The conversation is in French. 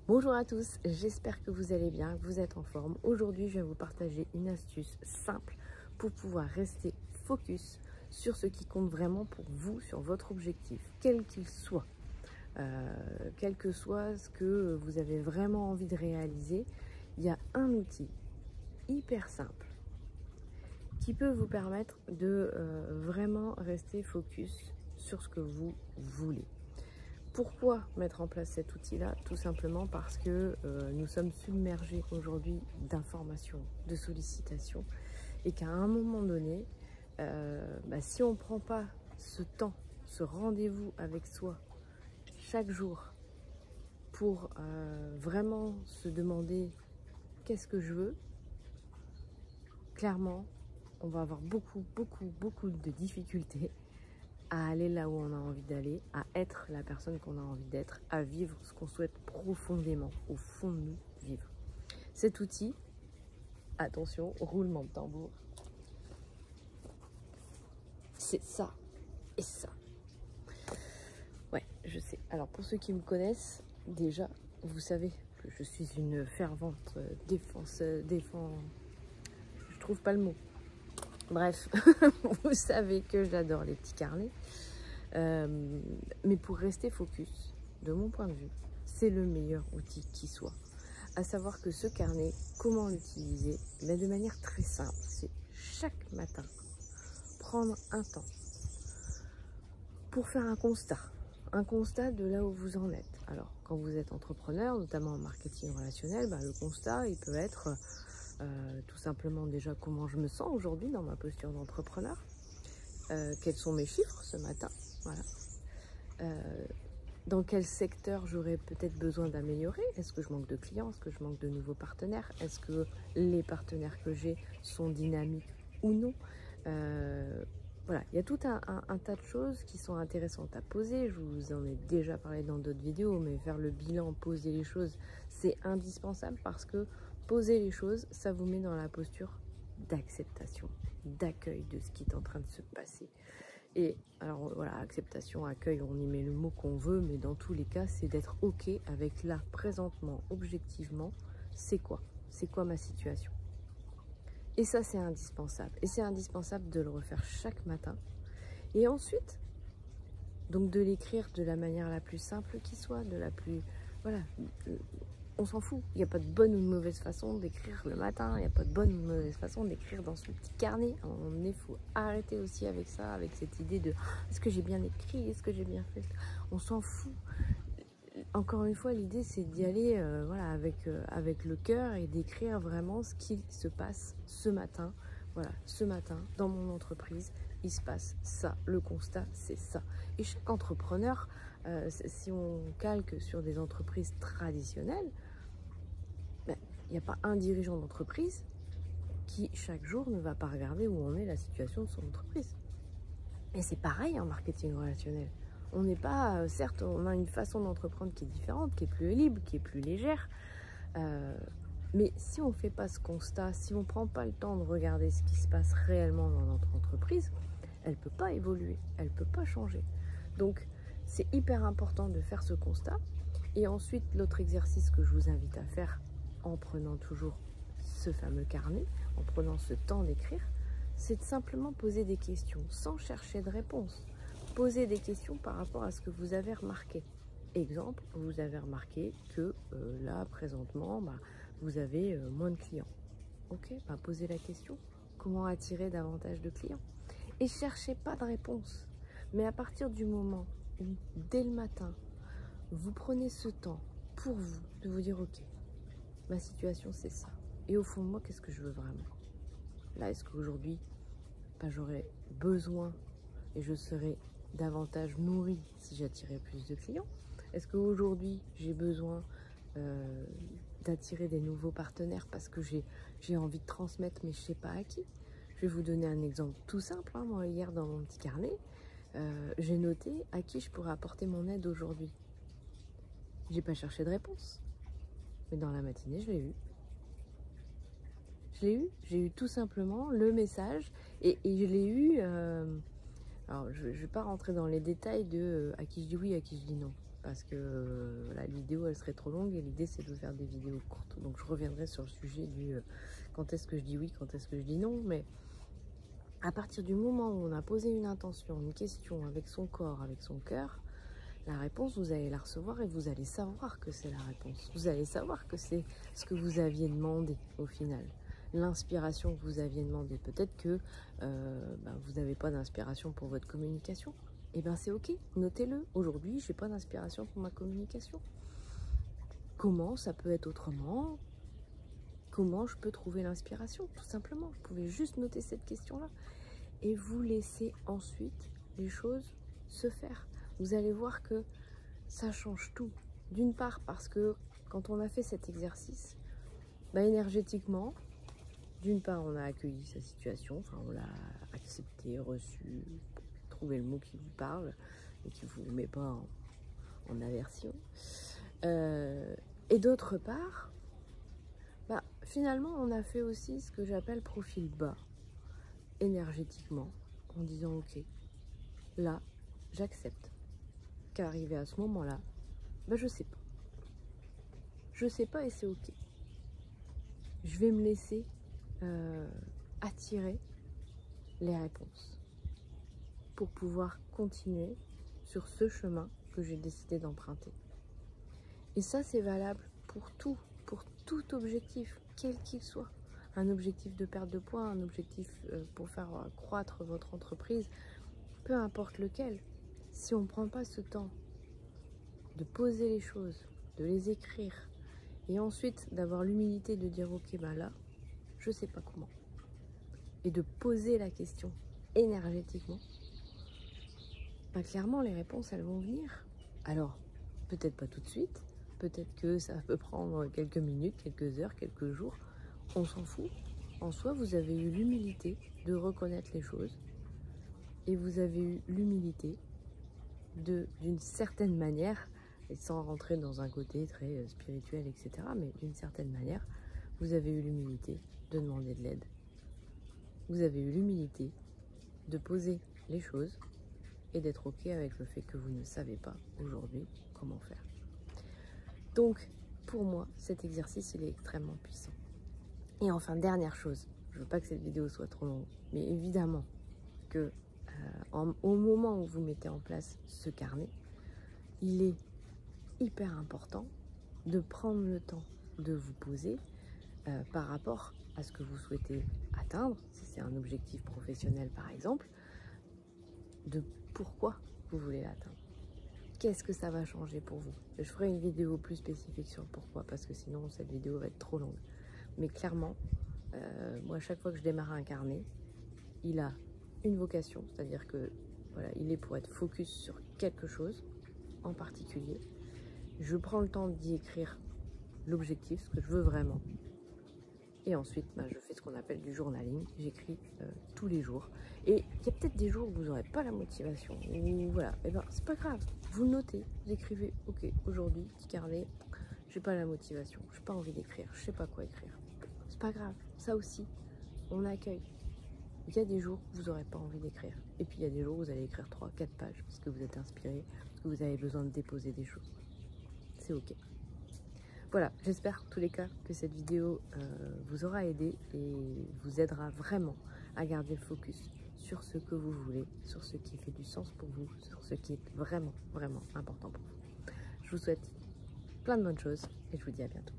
Bonjour à tous, j'espère que vous allez bien, que vous êtes en forme. Aujourd'hui, je vais vous partager une astuce simple pour pouvoir rester focus sur ce qui compte vraiment pour vous, sur votre objectif, quel qu'il soit. Quel que soit ce que vous avez vraiment envie de réaliser, il y a un outil hyper simple qui peut vous permettre de vraiment rester focus sur ce que vous voulez. Pourquoi mettre en place cet outil-là? Tout simplement parce que nous sommes submergés aujourd'hui d'informations, de sollicitations, et qu'à un moment donné, si on ne prend pas ce temps, ce rendez-vous avec soi chaque jour pour vraiment se demander qu'est-ce que je veux, clairement, on va avoir beaucoup de difficultés à aller là où on a envie d'aller, à être la personne qu'on a envie d'être, à vivre ce qu'on souhaite profondément, au fond de nous, vivre. Cet outil, attention, roulement de tambour, c'est ça et ça. Ouais, je sais. Alors pour ceux qui me connaissent, déjà, vous savez que je suis une fervente je trouve pas le mot. Bref, vous savez que j'adore les petits carnets. Mais pour rester focus, de mon point de vue, c'est le meilleur outil qui soit. À savoir que ce carnet, comment l'utiliser? De manière très simple, c'est chaque matin prendre un temps pour faire un constat de là où vous en êtes. Alors, quand vous êtes entrepreneur, notamment en marketing relationnel, le constat, il peut être tout simplement déjà comment je me sens aujourd'hui dans ma posture d'entrepreneur, quels sont mes chiffres ce matin, voilà. Dans quel secteur j'aurais peut-être besoin d'améliorer? Est-ce que je manque de clients? Est-ce que je manque de nouveaux partenaires? Est-ce que les partenaires que j'ai sont dynamiques ou non? Voilà, il y a tout un tas de choses qui sont intéressantes à poser. Je vous en ai déjà parlé dans d'autres vidéos, mais faire le bilan, poser les choses, c'est indispensable parce que poser les choses, ça vous met dans la posture d'acceptation, d'accueil de ce qui est en train de se passer. Et alors voilà, acceptation, accueil, on y met le mot qu'on veut, mais dans tous les cas, c'est d'être OK avec là, présentement, objectivement, c'est quoi ma situation? Et ça, c'est indispensable. Et c'est indispensable de le refaire chaque matin. Et ensuite, donc de l'écrire de la manière la plus simple qui soit, de la plus... Voilà, on s'en fout. Il n'y a pas de bonne ou de mauvaise façon d'écrire le matin. Il n'y a pas de bonne ou de mauvaise façon d'écrire dans son petit carnet. À un moment donné, il faut arrêter aussi avec ça, avec cette idée de est-ce que j'ai bien écrit, est-ce que j'ai bien fait? On s'en fout. Encore une fois, l'idée, c'est d'y aller voilà, avec le cœur et d'écrire vraiment ce qui se passe ce matin. Voilà, ce matin, dans mon entreprise, il se passe ça. Le constat, c'est ça. Et chaque entrepreneur, si on calque sur des entreprises traditionnelles, il n'y a pas un dirigeant d'entreprise qui, chaque jour, ne va pas regarder où en est la situation de son entreprise. Et c'est pareil en marketing relationnel. On n'est pas, certes, on a une façon d'entreprendre qui est différente, qui est plus libre, qui est plus légère. Mais si on ne fait pas ce constat, si on ne prend pas le temps de regarder ce qui se passe réellement dans notre entreprise, elle ne peut pas évoluer, elle ne peut pas changer. Donc, c'est hyper important de faire ce constat. Et ensuite, l'autre exercice que je vous invite à faire, en prenant toujours ce fameux carnet, en prenant ce temps d'écrire, c'est de simplement poser des questions sans chercher de réponse. Poser des questions par rapport à ce que vous avez remarqué. Exemple, vous avez remarqué que là, présentement, vous avez moins de clients. Ok, posez la question, comment attirer davantage de clients? Et cherchez pas de réponse. Mais à partir du moment où, dès le matin, vous prenez ce temps pour vous, de vous dire, ok, ma situation c'est ça. Et au fond de moi, qu'est-ce que je veux vraiment? Là, est-ce qu'aujourd'hui, j'aurais besoin et je serais davantage nourrie si j'attirais plus de clients? Est-ce qu'aujourd'hui, j'ai besoin d'attirer des nouveaux partenaires parce que j'ai envie de transmettre, mais je ne sais pas à qui? Je vais vous donner un exemple tout simple. Moi, hier, dans mon petit carnet, j'ai noté à qui je pourrais apporter mon aide aujourd'hui. J'ai pas cherché de réponse. Mais dans la matinée, je l'ai eu. J'ai eu tout simplement le message et je l'ai eu... alors, je ne vais pas rentrer dans les détails de à qui je dis oui, à qui je dis non. parce que la vidéo elle serait trop longue et l'idée c'est de faire des vidéos courtes. Donc je reviendrai sur le sujet du quand est-ce que je dis oui, quand est-ce que je dis non, mais à partir du moment où on a posé une intention, une question avec son corps, avec son cœur, la réponse, vous allez la recevoir et vous allez savoir que c'est la réponse. Vous allez savoir que c'est ce que vous aviez demandé au final. L'inspiration que vous aviez demandé. Peut-être que vous n'avez pas d'inspiration pour votre communication. Eh bien c'est ok, notez-le. Aujourd'hui, je n'ai pas d'inspiration pour ma communication. Comment ça peut être autrement? Comment je peux trouver l'inspiration? Tout simplement, vous pouvez juste noter cette question-là. Et vous laissez ensuite les choses se faire. Vous allez voir que ça change tout. D'une part parce que quand on a fait cet exercice, énergétiquement, d'une part on a accueilli sa situation, enfin on l'a accepté, reçu, trouvé le mot qui vous parle et qui ne vous met pas en aversion. Et d'autre part, finalement on a fait aussi ce que j'appelle profil bas, énergétiquement, en disant ok, là j'accepte qu'arrivé à ce moment-là, je sais pas. Je sais pas et c'est ok. Je vais me laisser attirer les réponses pour pouvoir continuer sur ce chemin que j'ai décidé d'emprunter. Et ça, c'est valable pour tout objectif, quel qu'il soit. Un objectif de perte de poids, un objectif pour faire croître votre entreprise, peu importe lequel. Si on ne prend pas ce temps de poser les choses, de les écrire, et ensuite d'avoir l'humilité de dire ok, là, je sais pas comment, et de poser la question énergétiquement, clairement les réponses elles vont venir. Alors peut-être pas tout de suite, peut-être que ça peut prendre quelques minutes, quelques heures, quelques jours, on s'en fout. En soi, vous avez eu l'humilité de reconnaître les choses et vous avez eu l'humilité d'une certaine manière, et sans rentrer dans un côté très spirituel, etc., mais d'une certaine manière, vous avez eu l'humilité de demander de l'aide. Vous avez eu l'humilité de poser les choses et d'être ok avec le fait que vous ne savez pas aujourd'hui comment faire. Donc, pour moi, cet exercice, il est extrêmement puissant. Et enfin, dernière chose, je veux pas que cette vidéo soit trop longue, mais évidemment que au moment où vous mettez en place ce carnet, il est hyper important de prendre le temps de vous poser par rapport à ce que vous souhaitez atteindre, si c'est un objectif professionnel par exemple, de pourquoi vous voulez l'atteindre. Qu'est-ce que ça va changer pour vous? Je ferai une vidéo plus spécifique sur le pourquoi, parce que sinon cette vidéo va être trop longue. Mais clairement, moi, à chaque fois que je démarre un carnet, il a une vocation, c'est-à-dire que voilà, il est pour être focus sur quelque chose en particulier. Je prends le temps d'y écrire l'objectif, ce que je veux vraiment. Et ensuite, je fais ce qu'on appelle du journaling. J'écris tous les jours. Et il y a peut-être des jours où vous n'aurez pas la motivation. Ou voilà, et c'est pas grave. Vous le notez, vous écrivez, ok, aujourd'hui, petit carnet, j'ai pas la motivation, j'ai pas envie d'écrire, je sais pas quoi écrire. C'est pas grave, ça aussi, on accueille. Il y a des jours où vous n'aurez pas envie d'écrire. Et puis il y a des jours où vous allez écrire 3-4 pages parce que vous êtes inspiré, parce que vous avez besoin de déposer des choses. C'est ok. Voilà, j'espère en tous les cas que cette vidéo vous aura aidé et vous aidera vraiment à garder le focus sur ce que vous voulez, sur ce qui fait du sens pour vous, sur ce qui est vraiment, vraiment important pour vous. Je vous souhaite plein de bonnes choses et je vous dis à bientôt.